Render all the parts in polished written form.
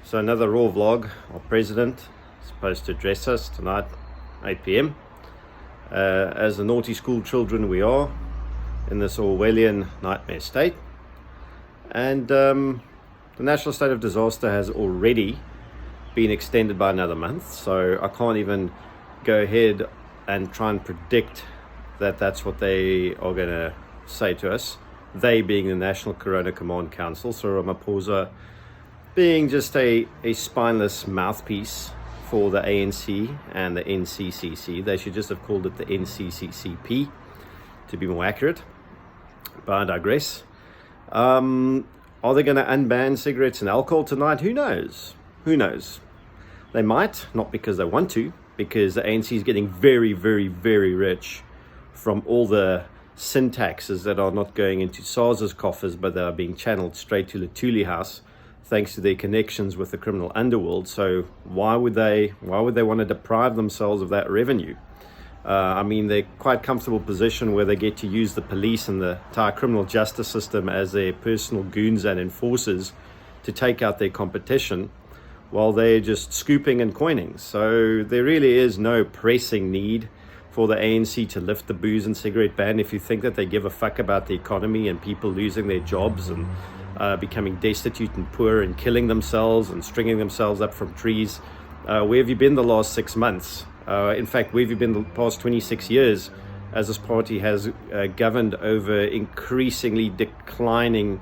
So another raw vlog of President supposed to address us tonight, 8 p.m. As the naughty school children we are in this Orwellian nightmare state. And the national state of disaster has already been extended by another month. So I can't even go ahead and try and predict that that's what they are going to say to us. They being the National Corona Command Council, Cyril being just a spineless mouthpiece for the ANC and the NCCC. They should just have called it the NCCCP to be more accurate, but I digress. Are they going to unban cigarettes and alcohol tonight? Who knows? They might, not because they want to, because the ANC is getting very, very, very rich from all the sin taxes that are not going into SARS's coffers, but they are being channeled straight to the Thule House, thanks to their connections with the criminal underworld. So why would they want to deprive themselves of that revenue? They're quite comfortable position where they get to use the police and the entire criminal justice system as their personal goons and enforcers to take out their competition while they're just scooping and coining. So there really is no pressing need for the ANC to lift the booze and cigarette ban. If you think that they give a fuck about the economy and people losing their jobs and becoming destitute and poor and killing themselves and stringing themselves up from trees, where have you been the last 6 months? In fact, where have you been the past 26 years as this party has governed over increasingly declining,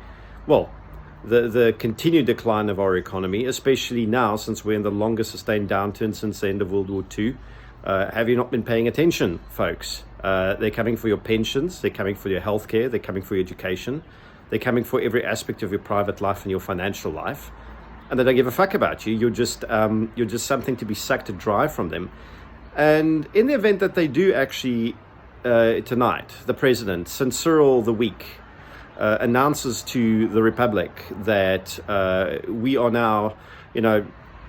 the continued decline of our economy, especially now since we're in the longest sustained downturn since the end of World War II. Have you not been paying attention, folks? They're coming for your pensions, they're coming for your healthcare, they're coming for your education, they're coming for every aspect of your private life and your financial life, and they don't give a fuck about you. You're just something to be sucked dry from them. And in the event that they do actually tonight, the president, since Cyril the week, announces to the Republic that we are now,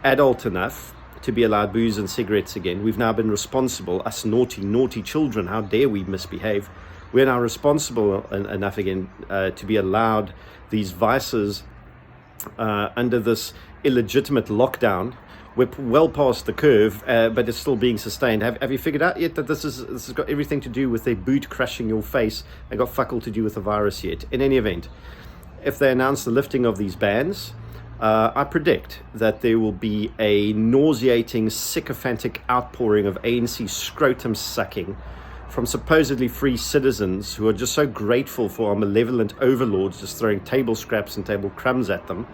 adult enough to be allowed booze and cigarettes again. We've now been responsible, us naughty children. How dare we misbehave? We're now responsible enough again to be allowed these vices under this illegitimate lockdown. We're well past the curve, but it's still being sustained. Have you figured out yet that this has got everything to do with a boot crushing your face and got fuck all to do with the virus yet? In any event, if they announce the lifting of these bans, I predict that there will be a nauseating, sycophantic outpouring of ANC scrotum sucking from supposedly free citizens who are just so grateful for our malevolent overlords just throwing table scraps and table crumbs at them.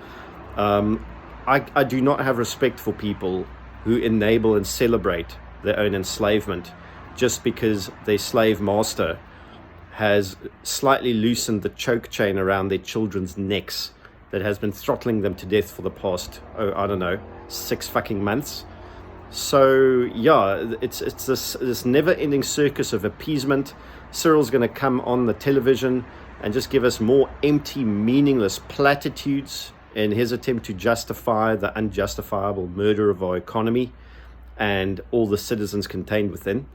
I do not have respect for people who enable and celebrate their own enslavement just because their slave master has slightly loosened the choke chain around their children's necks that has been throttling them to death for the past, 6 fucking months. So yeah, it's this never-ending circus of appeasement. Cyril's going to come on the television and just give us more empty, meaningless platitudes in his attempt to justify the unjustifiable murder of our economy and all the citizens contained within.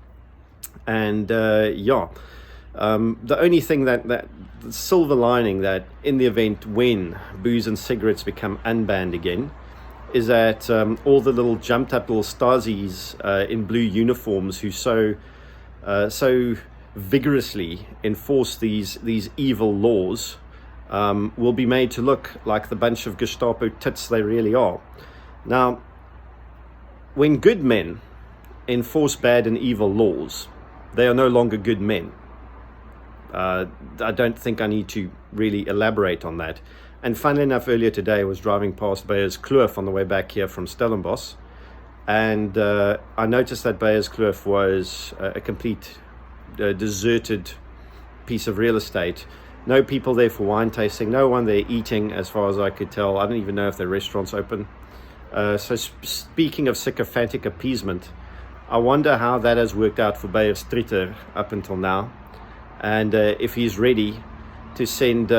And the only thing that the silver lining that in the event when booze and cigarettes become unbanned again is that all the little jumped up little Stasis in blue uniforms who so vigorously enforce these evil laws will be made to look like the bunch of Gestapo tits they really are. Now, when good men enforce bad and evil laws, they are no longer good men. I don't think I need to really elaborate on that. And funnily enough, earlier today I was driving past Beyers Kloof on the way back here from Stellenbosch, and I noticed that Beyers Kloof was a complete deserted piece of real estate. No people there for wine tasting, no one there eating as far as I could tell. I don't even know if their restaurant's open. So speaking of sycophantic appeasement, I wonder how that has worked out for Beyers Stritter up until now, and if he's ready to send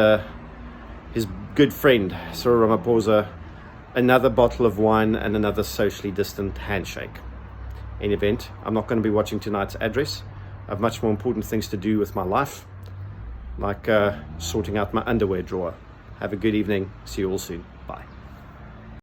his good friend Cyril Ramaphosa another bottle of wine and another socially distant handshake. In event, I'm not going to be watching tonight's address. I have much more important things to do with my life, like sorting out my underwear drawer. Have a good evening. See you all soon. Bye.